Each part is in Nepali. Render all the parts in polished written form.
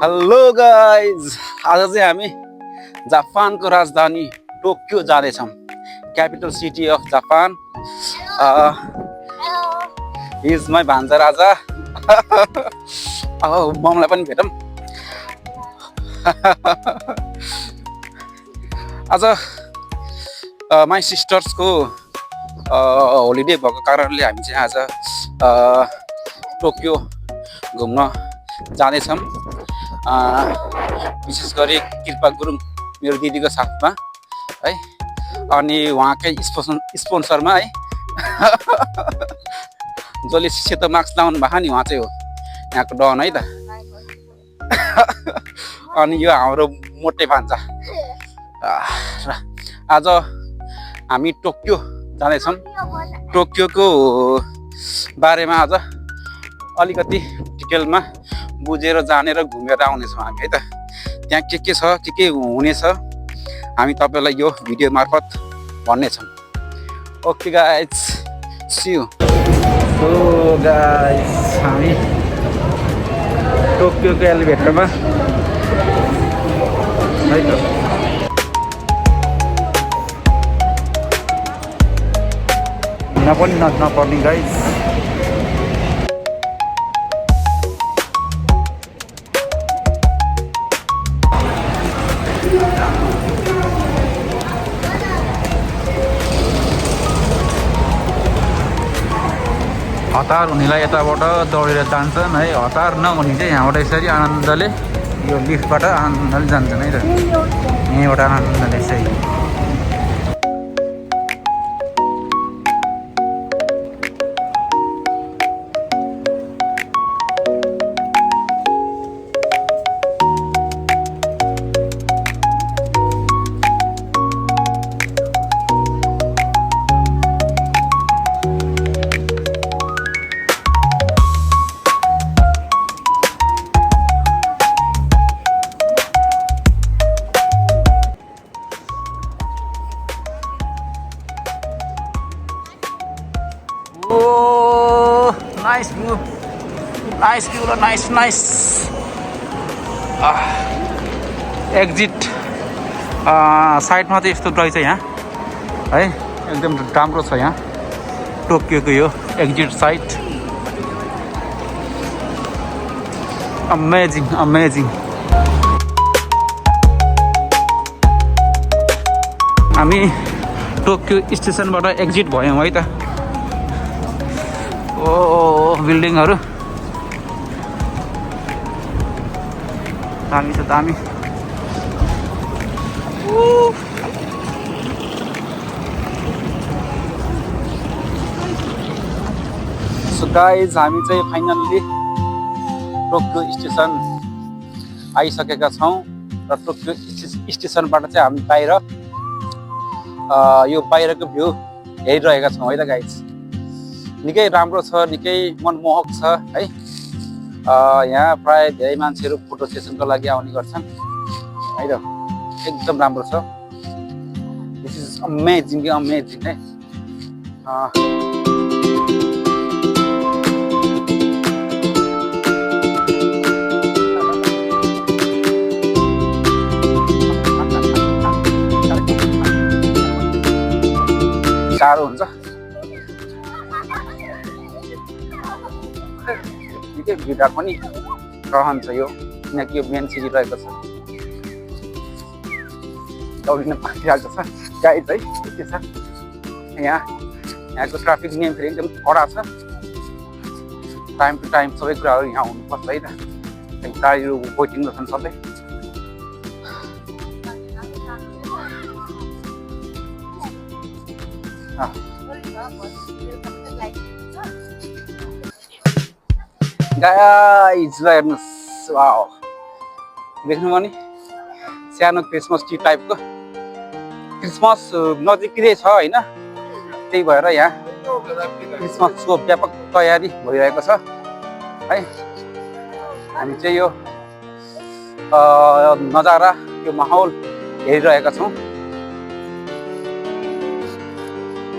हेलो गाइज, आज चाहिँ हामी जापानको राजधानी टोकियो जाँदैछौँ। Capital city of Japan. Is my भान्जा राजा। ममलाई पनि भेटौँ। आज माई सिस्टर्सको होलिडे भएको कारणले हामी चाहिँ आज टोकियो घुम्न जाँदैछौँ। विशेष गरी कृपा गुरुङ मेरो दिदीको साथमा है, अनि उहाँकै स्पोन्सरमा है। जसले सेतो मास्क लाउनु भएको नि उहाँ चाहिँ हो यहाँको डन है त। अनि यो हाम्रो मोटे भान्जा। आज हामी टोकियो जाँदैछौँ। टोकियोको बारेमा आज अलिकति डिटेलमा बुझेर जानेर घुमेर आउनेछौँ हामी है त। त्यहाँ के छ के हुनेछ हामी तपाईँलाई यो भिडियो मार्फत भन्नेछौँ। Okay guys, see you. So guys, हामी टोकियोको एलिभेटरमा है त। हिँड्न पनि नपर्ने गाइज। हतार हुनेलाई यताबाट दौडेर जान्छन् है, हतार नहुने चाहिँ यहाँबाट यसरी आनन्दले यो लिफ्टबाट आनन्दले जान्छन् है त। यहीँबाट आनन्दले यसरी। Nice view, nice. एक्जिट साइडमा चाहिँ यस्तो रहेछ यहाँ है, एकदम राम्रो छ यहाँ टोकियोको यो एक्जिट साइट। अमेजिङ। हामी टोकियो स्टेसनबाट एक्जिट भयौँ है त। बिल्डिङहरू दामी छ, दामी। सो गाइज, हामी चाहिँ फाइनल्ली टोकियो स्टेसन आइसकेका छौँ र टोकियो स्टेसनबाट चाहिँ हामी बाहिर यो बाहिरको भ्यू हेरिरहेका छौँ है त गाइज। निकै राम्रो छ, निकै मनमोहक छ है। यहाँ प्राय धेरै मान्छेहरू फोटो सेसनको लागि आउने गर्छन् है त। एकदम राम्रो छ। दिस इज अमेजिङ है। साह्रो हुन्छ, निकै भिड पनि रहन्छ यो, किनकि यो मेन सिटी रहेको छ। दौडिन पाइरहेको छ गाइड है। के छ यहाँको ट्राफिक नियम फेरि एकदम कडा छ। टाइम टु टाइम सबै कुराहरू यहाँ हुनुपर्छ है त। गाडीहरू वेटिङमा छन् सबै। गाइज हेर्नुहोस्, वाउ, देख्नुभयो नि सानो क्रिसमस ट्री टाइपको। क्रिसमस नजिकै छ होइन, त्यही भएर यहाँ क्रिसमसको व्यापक तयारी भइरहेको छ है। हामी चाहिँ यो नजारा, यो माहौल हेरिरहेका छौँ।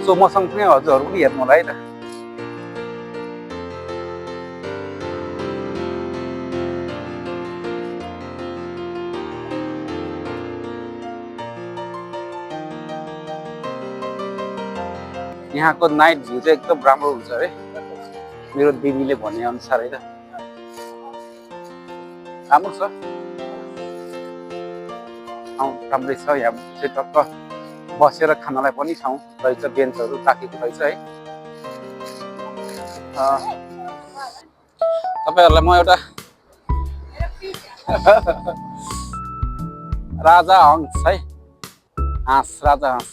सो मसँगै हजुरहरू पनि हेर्नु होला है त। यहाँको नाइट भ्यू चाहिँ एकदम राम्रो हुन्छ है मेरो दिदीले भने अनुसार है त राम्रो छ राम्रै छ यहाँ चाहिँ टक्क बसेर खानालाई पनि ठाउँ रहेछ बेन्चहरू राखेको रहेछ है तपाईहरुलाई म एउटा राजा हंस है हाँस राजा हाँस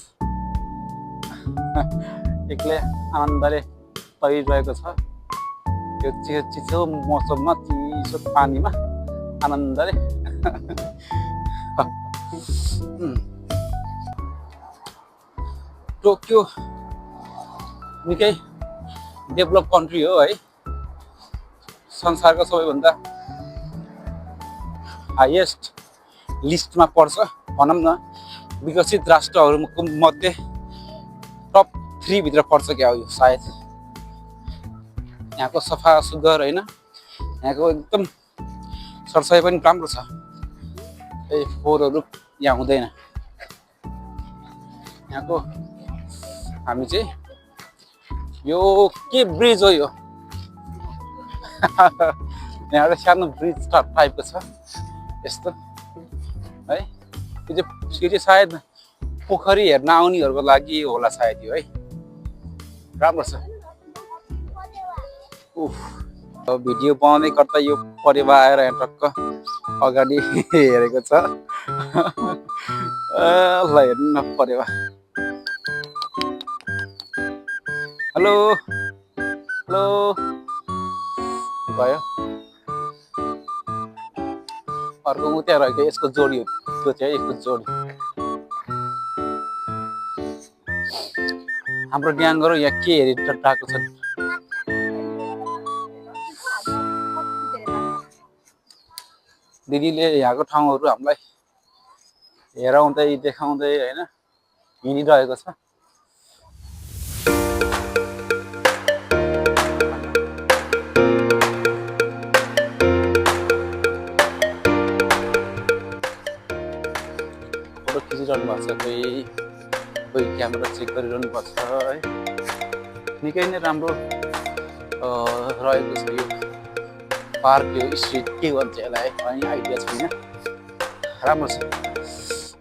एक्लै आनन्दले तैरिरहेको छ यो चिसो मौसममा चिसो पानीमा आनन्दले टोकियो निकै डेभलप कन्ट्री हो है संसारको सबैभन्दा हाइएस्ट लिस्टमा पर्छ भनौँ न विकसित राष्ट्रहरूको मध्ये टप 3 भित्र पर्छ क्या हो यो सायद यहाँको सफा सुग्घर होइन यहाँको एकदम सरसफाइ पनि राम्रो छ फोहोरहरू यहाँ हुँदैन यहाँको हामी चाहिँ यो के ब्रिज हो यो यहाँ एउटा सानो ब्रिज टाइपको छ यस्तो है यो चाहिँ सायद पोखरी हेर्न आउनेहरूको लागि होला सायद यो है राम्रो छ भिडियो बनाउँदै गर्दा यो परिवार आएर यहाँ टक्क अगाडि हेरेको छ ल हेर्नु न परिवार हेलो हेलो भयो अर्को उ त्यहाँ रहेको यसको जोडी हो त्यो चाहिँ यसको जोडी हाम्रो ड्याङ्गरो यहाँ के हेरिरहेको छ दिदीले यहाँको ठाउँहरू हामीलाई हेराउँदै देखाउँदै होइन हिँडिरहेको छ फोटो खिचिरहनु भएको छ कोही क्यामेरा चेक गरिरहनु भएको छ है निकै नै राम्रो रहेको छ यो पार्क यो स्ट्रिट के भन्छ यसलाई है आइडिया छैन राम्रो छ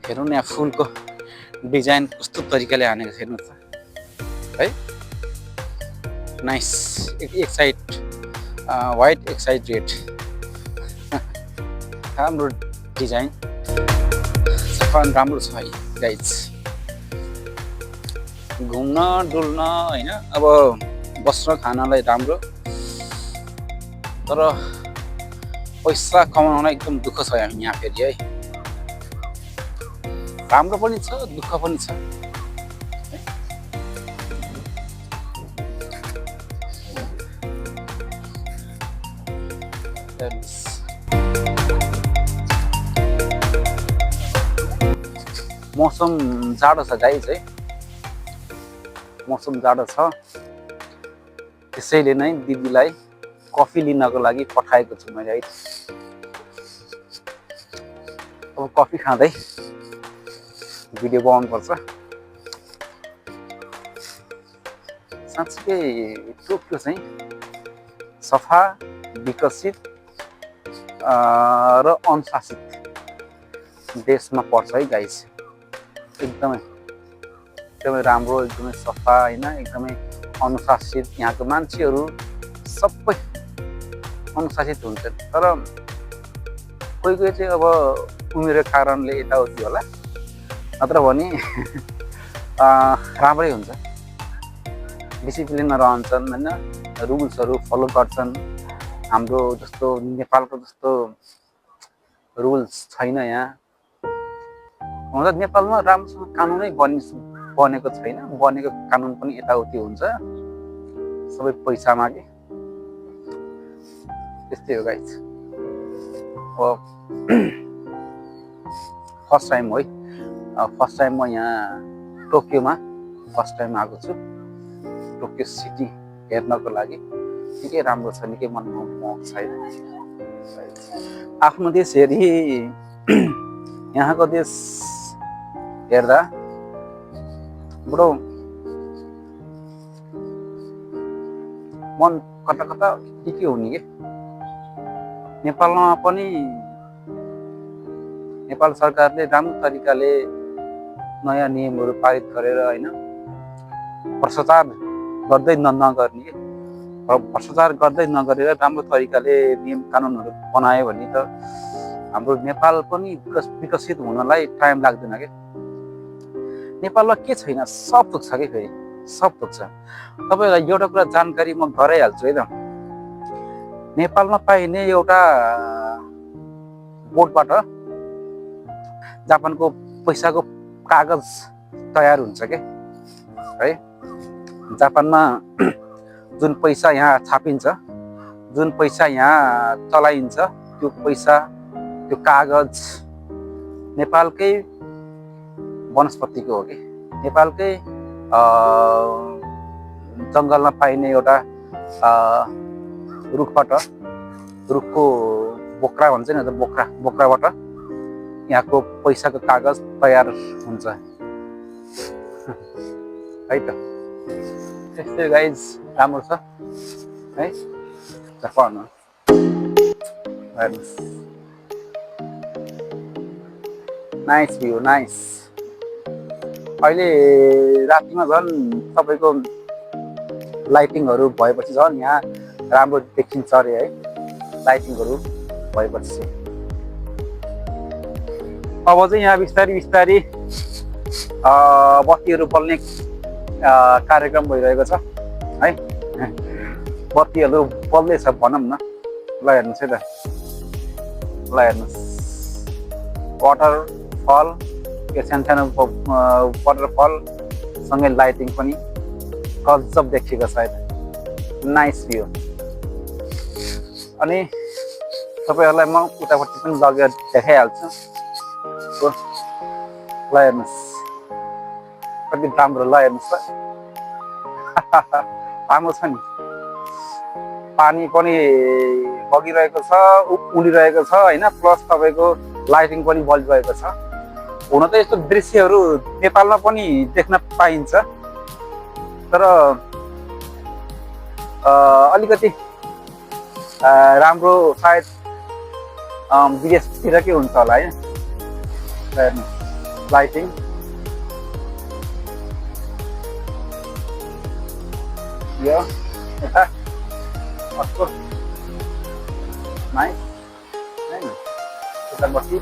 हेर्नु न यहाँ फुलको डिजाइन कस्तो तरिकाले हानेको छ हेर्नु त है नाइस एक साइड व्हाइट एक साइड रेड राम्रो डिजाइन सफा राम्रो छ है गाइज घुम्न डुल्न होइन अब बस्न खानलाई राम्रो तर पैसा कमाउन एकदम दुःख छ यहाँ फेरि है राम्रो पनि छ दुःख पनि छ मौसम जाडो छ गाइज है मौसम जाडो छ त्यसैले नै दिदीलाई कफी लिनको लागि पठाएको छु मैले है अब कफी खाँदै भिडियो बनाउनु पर्छ साँच्चै टोकियो चाहिँ सफा विकसित र अनुशासित देशमा पर्छ है गाइस एकदमै राम्रो एकदमै सफा होइन एकदमै अनुशासित यहाँको मान्छेहरू सबै अनुशासित हुन्छन् तर कोही चाहिँ अब उमेरको कारणले यताउति होला नत्र भने राम्रै हुन्छ डिसिप्लिनमा रहन्छन् होइन रुल्सहरू फलो गर्छन् हाम्रो जस्तो नेपालको जस्तो रुल्स छैन यहाँ हुँदा नेपालमा राम्रोसँग कानुनै बनेको छैन बनेको कानुन पनि यताउति हुन्छ सबै पैसामा के त्यस्तै हो गाइस अब फर्स्ट टाइम हो है फर्स्ट टाइम म यहाँ टोकियोमा फर्स्ट टाइम आएको छु टोकियो सिटी हेर्नको लागि निकै राम्रो छ निकै मनमोहक छ आफ्नो देश हेरी यहाँको देश हेर्दा बडो मन कता कता के हुने के नेपालमा पनि नेपाल सरकारले राम्रो तरिकाले नयाँ नियमहरू पारित गरेर हैन भ्रष्टाचार गर्दै नगर्ने के भ्रष्टाचार गर्दै नगरेर राम्रो तरिकाले नियम कानुनहरू बनायो भने त हाम्रो नेपाल पनि विकसित हुनलाई टाइम लाग्दैन के नेपालमा के छैन सब थोक छ के फेरि सब थोक छ तपाईलाई एउटा कुरा जानकारी म गराइहाल्छु है त नेपालमा पाइने एउटा बोटबाट जापानको पैसाको कागज तयार हुन्छ के है जापानमा जुन पैसा यहाँ छापिन्छ जुन पैसा यहाँ चलाइन्छ त्यो पैसा त्यो कागज नेपालकै वनस्पतिको हो कि नेपालकै जङ्गलमा पाइने एउटा रुखको बोक्रा भन्छ नि बोक्राबाट यहाँको पैसाको कागज तयार हुन्छ है त त्यस्तै गाइज राम्रो छ है पढ्नु नाइस भ्यू नाइस अहिले रातिमा झन् तपाईँको लाइटिङहरू भएपछि झन् यहाँ राम्रो देखिन्छ अरे है लाइटिङहरू भएपछि अब चाहिँ यहाँ बिस्तारी बिस्तारी बत्तीहरू बल्ने कार्यक्रम भइरहेको छ है बत्तीहरू बल्दैछ भनौँ न ल हेर्नुहोस् है त ल हेर्नुहोस् वाटरफल यो सानो वाटरफल सँगै लाइटिङ पनि गजब देखिएको छ नाइस भ्यू अनि तपाईँहरूलाई म उतापट्टि पनि लगेर देखाइहाल्छु ल हेर्नुहोस् कति राम्रो ल हेर्नुहोस् त राम्रो छ नि पानी पनि बगिरहेको छ उडिरहेको छ होइन प्लस तपाईँको लाइटिङ पनि बलिरहेको छ हुन त यस्तो दृश्यहरू नेपालमा पनि देख्न पाइन्छ तर अलिकति राम्रो सायद विदेशतिरकै हुन्छ होला है लाइटिङ यो यता अर्को नाइस हैन यता बसी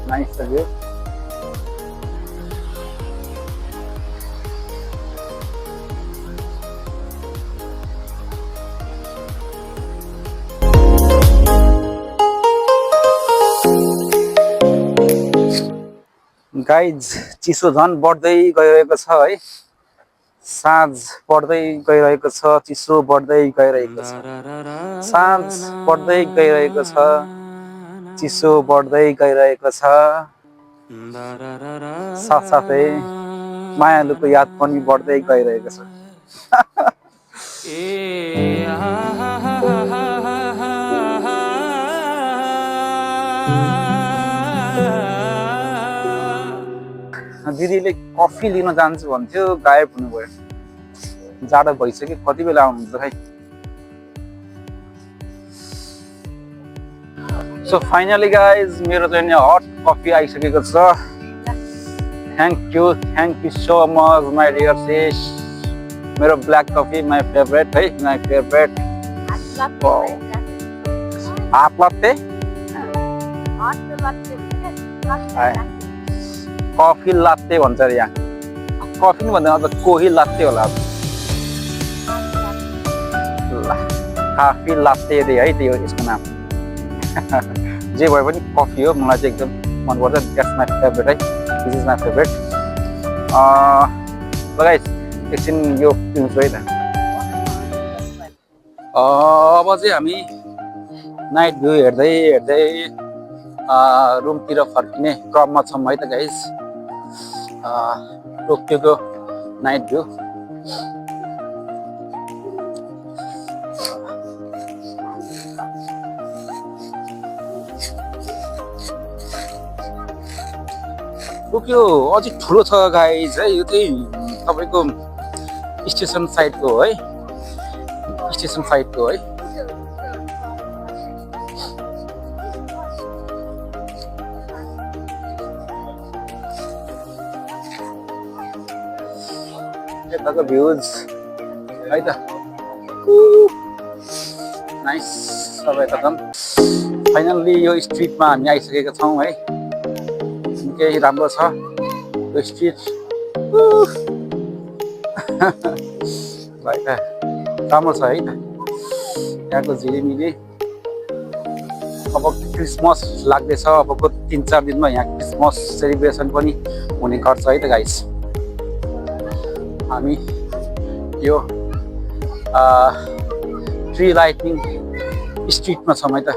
नाइस छ भ्यू गाइज चिसो झन् बढ्दै गइरहेको छ है साँझ बढ्दै गइरहेको छ चिसो बढ्दै गइरहेको छ साँझ बढ्दै गइरहेको छ चिसो बढ्दै गइरहेको छ साथसाथै मायालुको याद पनि बढ्दै गइरहेको छ दिदीले कफी लिन जान्छु भन्थ्यो गायब हुनुभयो जाडो भइसक्यो कति बेला आउनुहुन्छ खै सो फाइनली गाइज मेरो चाहिँ हट कफी आइसकेको छ thank you so much my dear sis मेरो ब्ल्याक कफी माई फेभरेट है my favourite half latte coffee latte भन्छ अरे यहाँ कफी भन्दा अझ कोही लाtte होला कफी लाtte रे है त्यो यसको नाम जे भए पनि कफी हो मलाई चाहिँ एकदम मन पर्छ द्याट्स माई फेभरेट है this is my favourite guys एकछिन यो पिउँछु है त अब चाहिँ हामी नाइट भ्यू हेर्दै हेर्दै रुमतिर फर्किने क्रममा छौँ है त गाइस टोकियोको नाइट भ्यू टोकियो अझै ठुलो छ गाइस है यो चाहिँ तपाईको स्टेसन साइडको हो है स्टेसन साइडको है। यताको भ्युज है त नाइस सबै एकदम। फाइनल्ली यो स्ट्रिटमा हामी आइसकेका छौँ है। निकै राम्रो छ यो स्ट्रिट। राम्रो छ है त यहाँको झिलिमिली। अब क्रिसमस लाग्दैछ, अबको 3-4 दिनमा यहाँ क्रिसमस सेलिब्रेसन पनि हुने गर्छ है त गाइस। हामी यो ट्री लाइटिङ स्ट्रिटमा छौँ है त।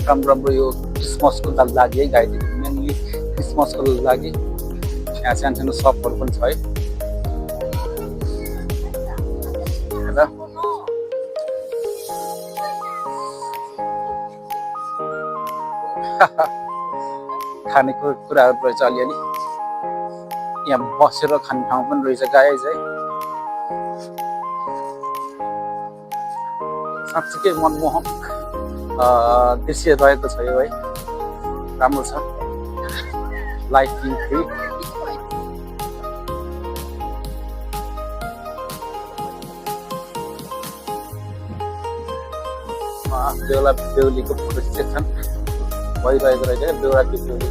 राम्रो यो क्रिसमसको लागि है गाइड, मेनली क्रिसमसको लागि। यहाँ सानो सपहरू पनि छ है। खानेको कुराहरू रहेछ अलिअलि। यहाँ बसेर खाने ठाउँ पनि रहेछ गाइज है। साँच्चीकै मनमोहक दृश्य रहेको छ यो है। राम्रो छ लाइटिङ फ्री। बेहुला बेहुलीको फोटो सेक्सन भइरहेको रहेछ क्या। बेहुला बेहुली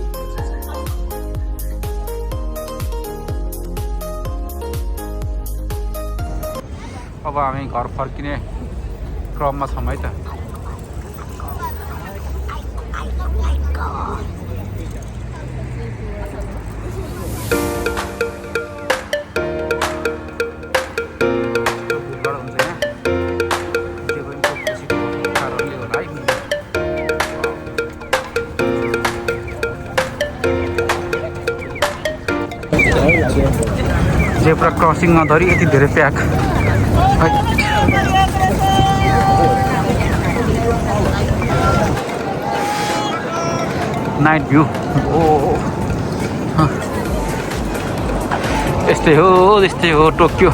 अब हामी घर फर्किने क्रममा छौँ है त। जेब्रा क्रसिङ नधरी यति धेरै प्याक नाइट भ्यू। ओ यस्तै हो टोकियो।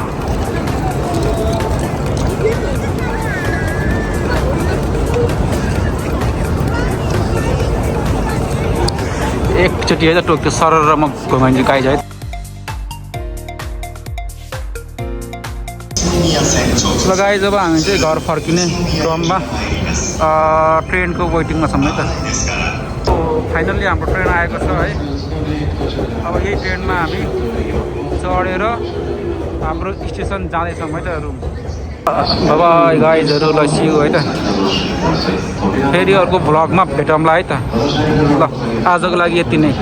एकचोटि है त टोकियो सररमा घुमाइन्छ गाइज है। ल गाइज अब हामी चाहिँ घर फर्किने क्रममा ट्रेनको वेटिङमा छौँ है त। फाइनल्ली हाम्रो ट्रेन आएको छ है। अब यही ट्रेनमा हामी चढेर हाम्रो स्टेसन जाँदैछौँ है त रुम। बाई गाइजहरू ल सी यू है त। फेरि अर्को भ्लगमा भेटौँला है त। ल आजको लागि यति नै।